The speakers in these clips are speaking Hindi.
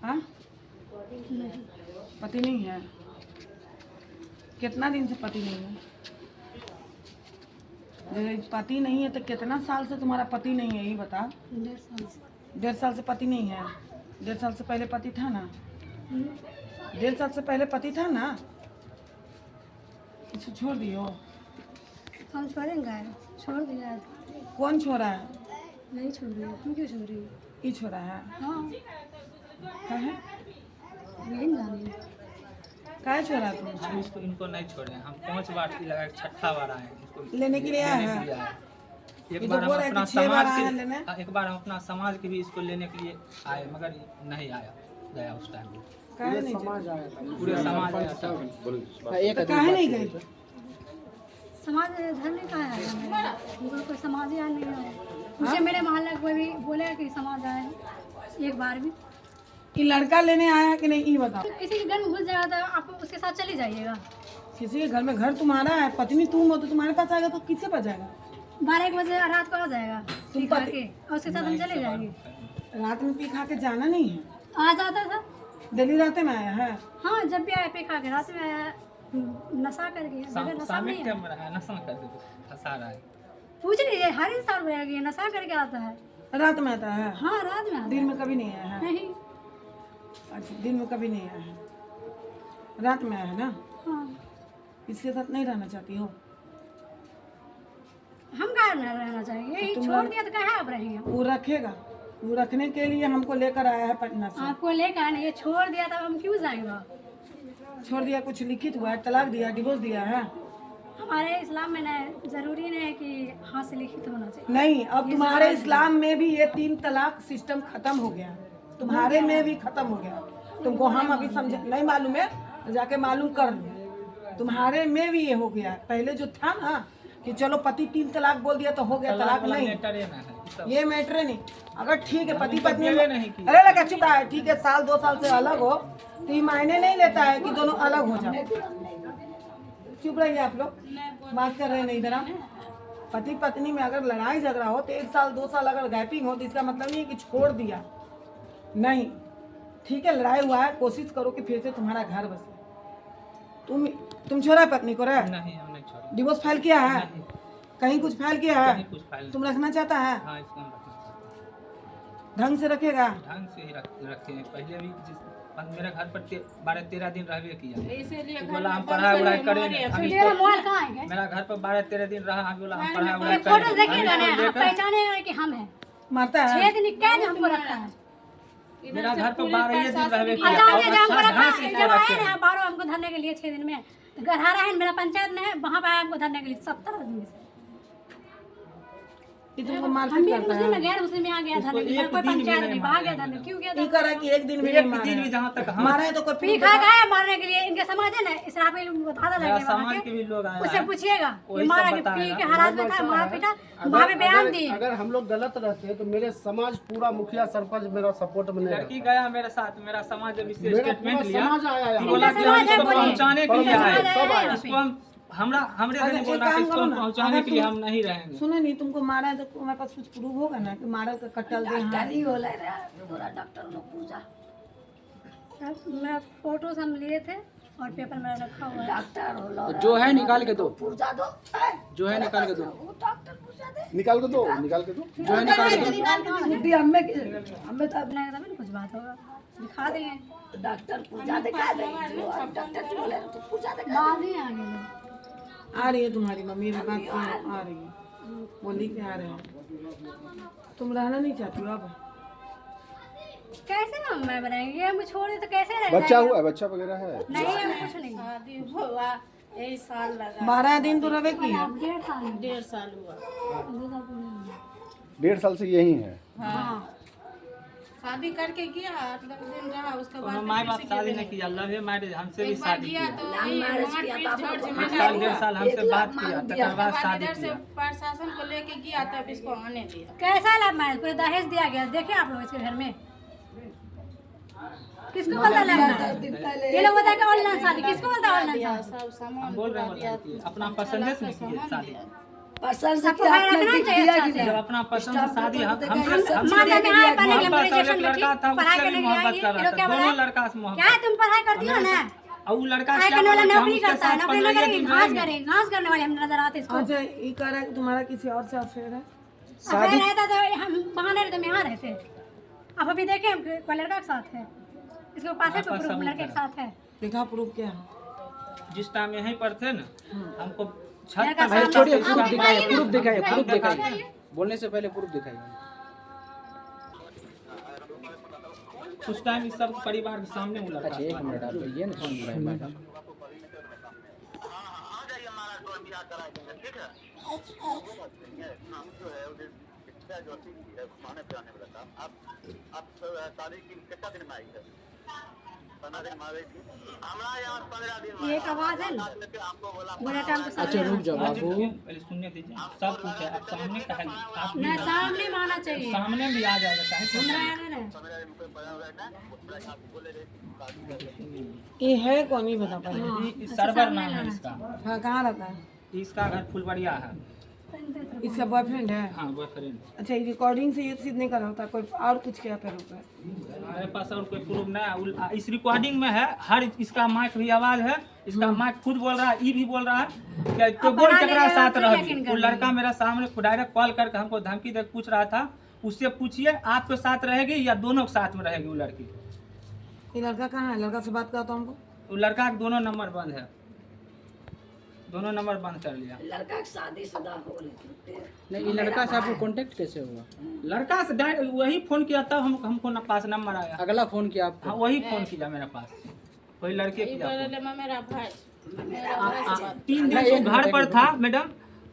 हाँ, पति नहीं है? कितना दिन से पति नहीं है? जब पति नहीं है तो कितना साल से तुम्हारा पति नहीं है, ये बता। 1.5 साल से। 1.5 साल से पति नहीं है? 1.5 साल से पहले पति था ना? 1.5 साल से पहले पति था ना? इसको छोड़ दियो। हम छोड़ेंगे, छोड़ दिया। कौन छोड़ा है? नहीं छोड़ रही, तुम क्यों छोड़ रही हो? ये छोड़ा है? हाँ, काहे? यही जाने। काहे छोड़ा तुम? हम इसको इनको नहीं छोड़े, हम 5 बार की लगा 6ठा बार आए हैं इसको लेने के लिए आया लेने है? के लिए आए। ये एक तो बार हम बोल रहा है अपना कि 6 बार समाज आया लेने। के एक बार हम अपना समाज के भी इसको लेने के लिए आए, मगर नहीं आया गया उस टाइम। काहे नहीं समाज आया था। पूरे समाज आया था। तो काहे नहीं गई? समाज धर्म में कहा है, मुझे कोई समाज ही नहीं है। मुझे मेरे मोहल्ला कोई भी बोले कि समाज आए एक बार भी। ये लड़का लेने आया है कि नहीं, ये बताओ। तो किसी के घर में घुस जाएगा तो आप उसके साथ चली जाइएगा। किसी के घर में, घर तुम्हारा है, पत्नी तुम हो तो तुम्हारे पास आएगा तो किसके पास जाएगा? 12-1 बजे रात को आ जाएगा तुम पी खा पति- के, और उसके साथ हम चले जाएंगे। रात में पी खा के जाना नहीं है? आ जाता था। दिल्ली रात में आया है? हाँ, जब भी आया पी खा के, रात में आया नशा करके। अगर नशा सामिक नहीं क्या है, रहा है, नशा कर फंसा रहा है। पूछ लीजिए, हर इंसान बोलेगा नशा करके आता है। रात में आता है? हाँ, रात में आता दिन है। में कभी नहीं आया है? नहीं। अच्छा, दिन में कभी नहीं आया है, रात में आया है ना? हाँ, इसके साथ नहीं रहना चाहती हो? हम कहाँ रहना चाहेंगे? यही छोड़ दिया तो कहाँ आप रहेंगे? वो रखेगा, वो रखने के लिए हमको लेकर आया है पटना से। आपको लेकर नहीं, ये छोड़ दिया तो हम क्यों जाएंगे वहाँ? छोड़ दिया? कुछ लिखित हुआ है? तलाक दिया, डिवोर्स दिया है? हमारे इस्लाम में ना जरूरी नहीं है कि हाथ से लिखित होना चाहिए। नहीं, अब तुम्हारे इस्लाम में भी ये 3 तलाक सिस्टम खत्म हो गया, तुम्हारे में भी खत्म हो गया। तुमको हम अभी समझ नहीं मालूम है तो जाके मालूम कर लो। तुम्हारे में भी ये हो गया। पहले जो था ना कि चलो पति 3 तलाक बोल दिया तो हो गया, तलाक नहीं। मैटर ये ना है, ये सब ये मैटर नहीं। अगर ठीक है पति पत्नी ये नहीं की। अरे लगा चुप रहा है, ठीक है, साल 2 साल से अलग हो तो ये मायने नहीं लेता है कि दोनों अलग हो जाए। चुप रहिए आप लोग, बात कर रहे हैं नहीं इधर आप। पति पत्नी में अगर लड़ाई झगड़ा हो तो 1 साल 2 साल अगर गैपिंग हो तो इसका मतलब नहीं है कि छोड़ दिया। नहीं, ठीक है, लड़ाई हुआ है, कोशिश करो कि फिर से तुम्हारा घर बसे। तुम छोड़ा पत्नी को? रहे नहीं, हम नहीं छोड़े। डिवोर्स फाइल किया है? नहीं, कहीं कुछ फाइल किया है? कहीं कुछ फाइल तुम रखना चाहता है? हाँ, इसको हम रखना चाहते ढंग से रखेगा? हैं। ढंग से ही रखे हैं। पहले भी मेरा घर पर 12-13 दिन रहबे किया, तो बोला हम पढ़ाई उढ़ाई करेंगे। हम मेरा मोबाइल कहाँ है? मेरा घर पर 12-13 दिन रहा, हम बोला हम पढ़ाई उढ़ाई ये फोटो करेंगे। देखिएगा ना, आप पहचानेगा कि हम हैं। मारता है? 6 दिन क्या ने हमको रखा है? मेरा घर पर 12 दिन रहबे किया, अचानक और जब हमको अच्छा रखा, ढंग से जब रखे आए हैं। ना बाहर हमको धरने के लिए 6 दिन में, तो गढ़ारा है मेरा पंचायत में है, वहाँ पे आया हमको धरने के लिए 70 आदमी से। कि तुमको हम मारपीट भी करता मुस्लिम है? गैर मुस्लिम यहाँ गया धरने के लिए, एक कोई दिन भी पंचायत नहीं नहीं, बाहर गया मारा धरने। क्यों गया ये था? कर रहा है कि एक दिन भी एक नहीं मारा दिन भी है। जहाँ तक हम मारा है तो कोई पी खा गया मारने के लिए। इनके समाज है ना, इसराफिल बता मेरा लगे समाज वहाँ के के, भी लोग आए उससे हैं। पूछिएगा कि वही मारा सब कि पी बताएगा। के हरास में था, मारा पीटा, वहाँ पे बयान दिए। अगर हम लोग गलत रहते तो मेरे समाज पूरा मुखिया सरपंच मेरा सपोर्ट में नहीं लड़की रहता। गया मेरे साथ, मेरा समाज जब इससे मेरा स्टेटमेंट पूरा लिया, समाज आया यहाँ। बोला कि हम समाज है, इसको बोलिए। पहुंचाने के लिए इनका आए, समाज आया है इसको हम हमरे से नहीं एक बोला कि काम इसको करो हम ना, पहुंचाने अगर के लिए तुम- हम नहीं रहेंगे। सुनो नहीं, तुमको मारा है तो हमारे पास कुछ प्रूफ होगा ना कि मारा का कटल दे। हाँ, मेरा फोटोज हम लिए थे और पेपर में रखा हुआ है। जो है निकाल के दो, जो है निकाल के दो, निकाल के दो, निकाल के दो। जो है निकाल के दो। बुद्धि हमें तो अपना तभी ना कुछ बात होगा, दिखा देंगे। बाद ही आगे लोग। आ रही है तुम्हारी मम्मी भी बात की, आ रही है, बोली के आ रहे हैं। तुम रहना नहीं चाहती हो अब? कैसे हम मैं बनाएंगे? ये हम छोड़े तो कैसे रह बच्चा हुआ है, बच्चा वगैरह है? नहीं, हम कुछ नहीं। 12 दिन तो रहे की है। 1.5 साल। 1.5 साल से यही है। हाँ, शादी करके गया 8-10 दिन रहा, उसके कोनो बाद माँ बाप शादी नहीं किया, लव मैरिज हमसे भी एक बार शादी किया किया। तो वही 1 साल 1.5 साल हमसे बात किया, तकर बाद शादी इधर से किया। प्रशासन को लेके गया तब इसको आने दिया। कैसा लव मैरिज? पूरे दहेज दिया गया, देखिए आप लोग इसके घर में। किसको बोलता है लव मैरिज? ये लोग बोलता है कि ऑनलाइन शादी, किसको बोलता है ऑनलाइन शादी? सब हम सामान बोल रहे हैं अपना पसंद से नहीं किए शादी। सबको भाई रखना चाहिए अच्छा से। जब अपना पसंद से शादी हम माता में हाय पढ़ने के लिए मोहब्बत मेरे और एक लड़का था पढ़ाई उससे करने भी के लिए मोहब्बत आएंगे, कर ये रहा लोग क्या था, बोला दोनों लड़का से क्या मोहब्बत। तुम पढ़ाई करती हो ना, और वो लड़का पढ़ाई क्या करने वाला बोला कि हम नौकरी उसके करता है, साथ नौकरी 15 नहीं करेगी, दिन घास रहेंगे। करेगी, घास करने वाले हम नजर आते इसको। अच्छा ये कह रहा है कि तुम्हारा किसी और से अफेयर है? अफेयर रहता तो हम वहाँ नहीं रहते, हम यहाँ रहते। अब अभी देखे हम कोई लड़का के साथ है, इसके पास है कोई प्रूफ लड़के के साथ है। देखा प्रूफ क्या है? जिस टाइम यहीं पर थे ना, हमको छत लड़का पर भाई सामने छोड़िए, से- प्रूफ दिखाइए, प्रूफ दिखाइए, हम प्रूफ दिखाते दिखाइए। हैं। बोलने से पहले प्रूफ दिखाइए। उस टाइम इस सब परिवार के सामने वो लड़का अच्छा एक था। मिनट, आप ये नहीं सुन रहे मैडम। ये एक आवाज है ना, बोले टाइम को अच्छा रुक जाओ हाँ, बाबू। पहले सुनने दीजिए, सब कुछ है, आप सामने कहेंगे, आप भी नहीं सामने माना चाहिए, सामने भी आ जाएगा, चाहे हमरा सामने। यहाँ नहीं ये है कौन, ही बता पाए? ये सर्वर नाम है इसका। हाँ कहाँ रहता है? इसका घर फुलबड़िया है। इसका बॉयफ्रेंड है? हाँ बॉयफ्रेंड। अच्छा ये रिकॉर्डिंग से ये सिद्ध नहीं कर होता, कोई और कुछ क्या पे रुक है? हमारे पास और कोई प्रूफ नहीं है। इस रिकॉर्डिंग में है, हर इसका माइक भी आवाज है, इसका माइक खुद बोल रहा है, ये भी बोल रहा है कि तो अब बोल बना चकरा लेगा, साथ फिर रह। यकीन कर वो लेगा। लड़का मेरा सामने डायरेक्ट कॉल करके हमको धमकी दे पूछ रहा था, उससे पूछिए आपके साथ रहेगी या दोनों के साथ में रहेगी वो लड़की। ये लड़का कहाँ है? लड़का से बात करता हूँ हमको। वो लड़का के दोनों नंबर बंद है, दोनों नंबर बंद कर लिया। नहीं, ये लड़का से आपको कांटेक्ट कैसे हुआ? लड़का से डायरेक्ट वही फोन किया तब हमको न पास नंबर आया। अगला फोन किया आपको? हाँ वही फोन किया मेरे पास, वही लड़के किया फोन। मेरा भाई 3 दिन से घर पर था मैडम,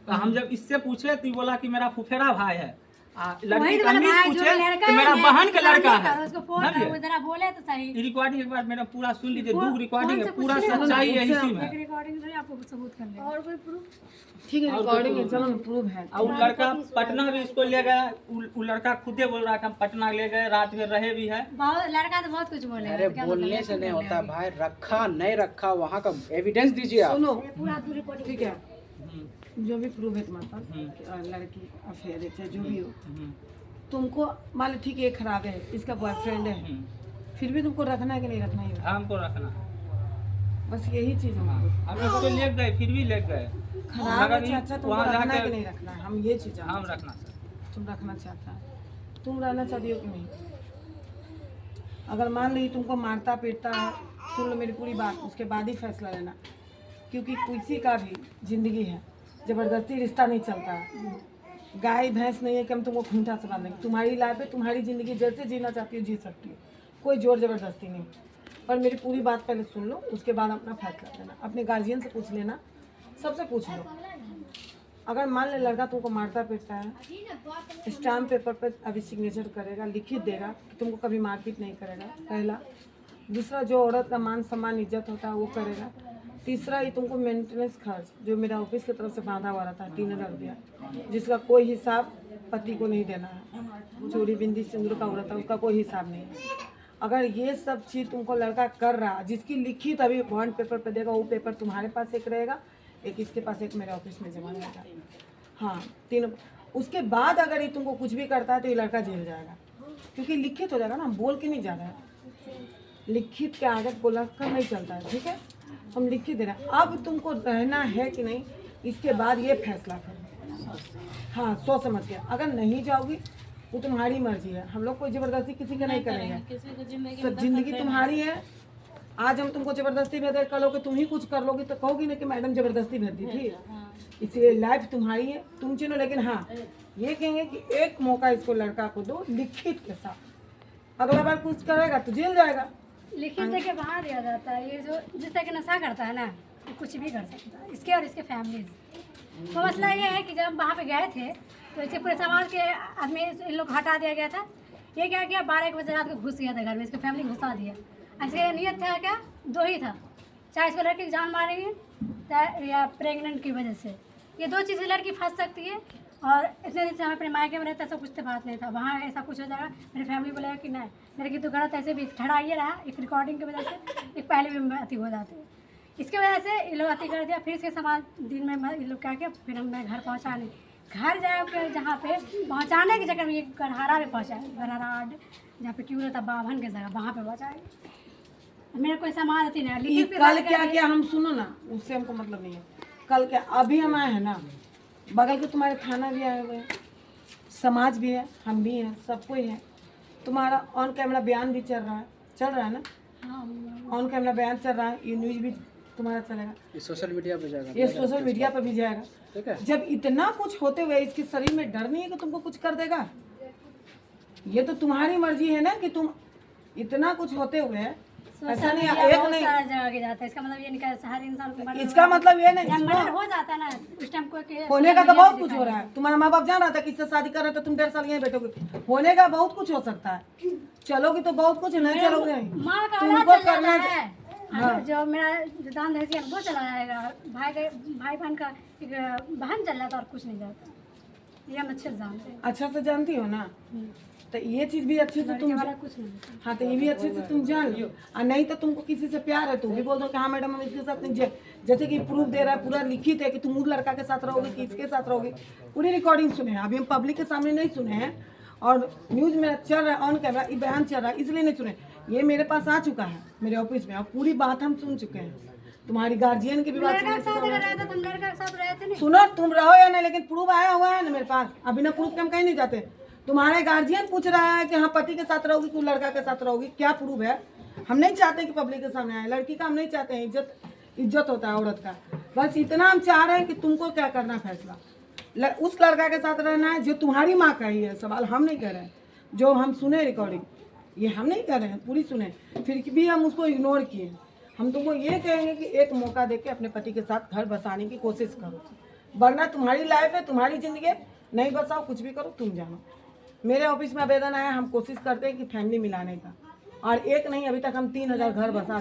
तो हम जब इससे पूछे तो ये बोला कि मेरा फुफेरा भाई है। लड़की वही तो का वाला मिस भाई जो पूछे लड़का तो है मेरा ना, बहन का लड़का सामने है। करो, उसको फोन समझे? वो जरा बोले तो सही। ये रिकॉर्डिंग एक बार मेरा पूरा सुन लीजिए, फोन- दो रिकॉर्डिंग है, फोन से पूरा पूछिए ना, सच्चाई है इसी एक में। रिकॉर्डिंग से आपको सबूत कर ले। और कोई प्रूफ? ठीक है रिकॉर्डिंग है, चलो प्रूफ है। और वो लड़का पटना भी उसको ले गया, वो लड़का खुदे बोल रहा है कि हम पटना ले गए, रात में रहे भी है। बहुत लड़का तो बहुत कुछ बोले। अरे बोलने से नहीं होता भाई, रखा नहीं रखा वहाँ का एविडेंस दीजिए आप। सुनो पूरा दूर रिकॉर्डिंग। ठीक है, जो भी प्रूफ है तुम्हारे पास कि लड़की अफेयर है चाहे जो भी हो, तुमको मान लो ठीक है ये खराब है, इसका बॉयफ्रेंड है, फिर भी तुमको रखना है कि नहीं रखना है? हमको रखना, बस यही चीज है। हम इसको ले गए, फिर भी ले गए। खराब है, अच्छा तुमको वहाँ रखना है जाके कि नहीं रखना है, हम ये चीज जानते हम हैं। रखना सर। तुम रखना चाहता है, तुम रहना चाहती हो कि नहीं? अगर मान ली तुमको मारता पीटता है, सुन लो मेरी पूरी बात, उसके बाद ही फैसला लेना, क्योंकि किसी का भी जिंदगी है, जबरदस्ती रिश्ता नहीं चलता है। गाय भैंस नहीं है कि हम तुमको खूंटा से बांधेंगे। तुम्हारी लाइफ है, तुम्हारी ज़िंदगी जैसे जीना चाहती हो जी सकती हो, कोई जोर ज़बरदस्ती नहीं। पर मेरी पूरी बात पहले सुन लो, उसके बाद अपना फैसला लेना। अपने गार्जियन से पूछ लेना, सबसे पूछ लो। अगर मान ले लड़का तुमको मारता पीटता है, स्टाम्प पेपर पर अभी सिग्नेचर करेगा, लिखित देगा कि तुमको कभी मारपीट नहीं करेगा, पहला। दूसरा, जो औरत का मान सम्मान इज्जत होता है वो करेगा। तीसरा, ये तुमको मेंटेनेंस खर्च जो मेरा ऑफिस की तरफ से बांधा हुआ रहता है 3000 रुपया, जिसका कोई हिसाब पति को नहीं देना है। चूड़ी बिंदी सिंदूर का औरत है, उसका कोई हिसाब नहीं है। अगर ये सब चीज़ तुमको लड़का कर रहा, जिसकी लिखित अभी बॉन्ड पेपर पे देगा, वो पेपर तुम्हारे पास एक रहेगा, एक इसके पास, एक मेरे ऑफिस में जमा रहेगा। हाँ, तीनों। उसके बाद अगर ये तुमको कुछ भी करता है तो ये लड़का जेल जाएगा, क्योंकि लिखित हो जाएगा ना, बोल के नहीं जा रहा है। लिखित के आगे बोला कर नहीं चलता है, ठीक है? हम लिखित दे रहे हैं। अब तुमको रहना है कि नहीं, इसके बाद ये फैसला करो। हाँ, सोच समझ के। अगर नहीं जाओगी वो तुम्हारी मर्जी है, हम लोग कोई ज़बरदस्ती किसी का नहीं करेंगे। किसी की जिंदगी सब जिंदगी तुम्हारी है। आज हम तुमको जबरदस्ती भेज दे, कल तुम ही कुछ कर लोगी तो कहोगी ना कि मैडम जबरदस्ती भेज दी थी। इसलिए लाइफ तुम्हारी है, तुम चुनो। लेकिन हाँ, ये कहेंगे कि एक मौका इसको लड़का को दो लिखित के साथ। अगला बार कुछ करेगा तो जेल जाएगा। लिखित दे के बाहर दिया जाता है। ये जो जिस तरह के नशा करता है ना, वो कुछ भी कर सकता है, इसके और इसके फैमिली। तो मसला ये है कि जब वहाँ पे गए थे तो इसके पूरे समाज के आदमी इन लोग हटा दिया गया था। ये क्या किया, 12-1 बजे रात को घुस गया था घर में, इसकी फैमिली घुसा दिया। ऐसे नियत था क्या, दो ही था, चाहे इसको लड़की की जान मारेंगे चाहे या प्रेग्नेंट की वजह से। ये दो चीज़ें लड़की फंस सकती है। और इतने दिन से हम अपने मायके में रहता, ऐसा कुछ तो बात नहीं था। वहाँ ऐसा कुछ हो जाएगा, मेरी फैमिली बोलेगा कि नहीं लड़की तो गलत, ऐसे भी ठहरा ये रहा एक रिकॉर्डिंग की वजह से, एक पहले भी अति हो जाती है। इसके वजह से ये लोग अति कर दिया। फिर इसके समाज दिन में ये लोग क्या किया, फिर मैं घर पहुँचाने घर जाकर जहाँ पे पहुँचाने की जगह में ये गरहारा में पहुँचाए, गरहारा जहाँ पे ट्यूब था बाभन की जगह, वहाँ पे पहुँचाए। मेरा कोई समाज अति नहीं, ये लिखित कल क्या किया हम सुनो ना, उससे हमको मतलब नहीं है। कल क्या अभी हम आए हैं ना, बगल के तुम्हारे थाना भी आए हुए हैं, समाज भी है, हम भी हैं, सब कोई है। तुम्हारा ऑन कैमरा बयान भी चल रहा है ना, ऑन कैमरा बयान चल रहा है, ये न्यूज भी तुम्हारा चलेगा, ये सोशल मीडिया पे जाएगा, ये सोशल मीडिया पर भी जाएगा। ठीक है। जब इतना कुछ होते हुए इसके शरीर में डर नहीं है कि तुमको कुछ कर देगा? ये तो तुम्हारी मर्जी है ना कि तुम इतना कुछ होते हुए ऐसा नहीं एक नहीं, सारा जगह के जाता है। इसका मतलब ये नहीं कि हर इंसान को मर्डर इसका मतलब ये नहीं, जब मर्डर हो जाता है ना उस टाइम को होने का तो बहुत कुछ हो रहा है। तुम्हारा माँ बाप जान रहा था किससे शादी कर रहे तो तुम 1.5 साल यहीं बैठोगे, होने का बहुत कुछ हो सकता है। चलोगे तो बहुत कुछ, नहीं चलोगे नहीं, माँ का तुमको औलाद चल करना जाता है। जो मेरा जो दान दहेज है वो चला जाएगा, भाई बहन का एक बहन चल जाता और कुछ नहीं जाता, ये हम अच्छे से जानते हैं। अच्छा से जानती हो ना, तो ये चीज भी अच्छे से तुम वाला कुछ नहीं होता। हाँ तो ये भी अच्छे से तुम जान लो। और नहीं तो तुमको किसी से प्यार है तो भी बोल दो कि हाँ मैडम हम इसके साथ नहीं, जैसे कि प्रूफ दे रहा है, पूरा लिखित है कि तुम उस लड़का के साथ रहोगे कि इसके साथ रहोगे, पूरी रिकॉर्डिंग सुने हैं। अभी हम पब्लिक के सामने नहीं सुने हैं और न्यूज में चल रहा है ऑन कैमरा, ये बयान चल रहा है इसलिए नहीं सुने। ये मेरे पास आ चुका है मेरे ऑफिस में और पूरी बात हम सुन चुके हैं, तुम्हारी गार्जियन की भी बात लड़का के साथ अगर रहता तुम लड़का के साथ रहते नहीं। सुनो, तुम रहो या नहीं, लेकिन प्रूफ आया हुआ है ना मेरे पास, अभी ना प्रूफ के हम कहीं नहीं जाते। तुम्हारे गार्जियन पूछ रहा है कि हाँ पति के साथ रहोगी कि लड़का के साथ रहोगी, क्या प्रूफ है? हम नहीं चाहते कि पब्लिक के सामने आए, लड़की का हम नहीं चाहते हैं, इज्जत होता है औरत का। बस इतना हम चाह रहे हैं कि तुमको क्या करना फैसला, उस लड़का के साथ रहना है जो तुम्हारी माँ का ही है। सवाल हम नहीं कर रहे हैं, जो हम सुने रिकॉर्डिंग ये हम नहीं कर रहे हैं, पूरी सुने, फिर भी हम उसको इग्नोर किए। हम तुमको ये कहेंगे कि एक मौका देके अपने पति के साथ घर बसाने की कोशिश करो, वरना तुम्हारी लाइफ है, तुम्हारी जिंदगी है, नहीं बसाओ, कुछ भी करो, तुम जानो। मेरे ऑफिस में आवेदन आया, हम कोशिश करते हैं कि फैमिली मिलाने का, और एक नहीं अभी तक हम 3000 घर बसा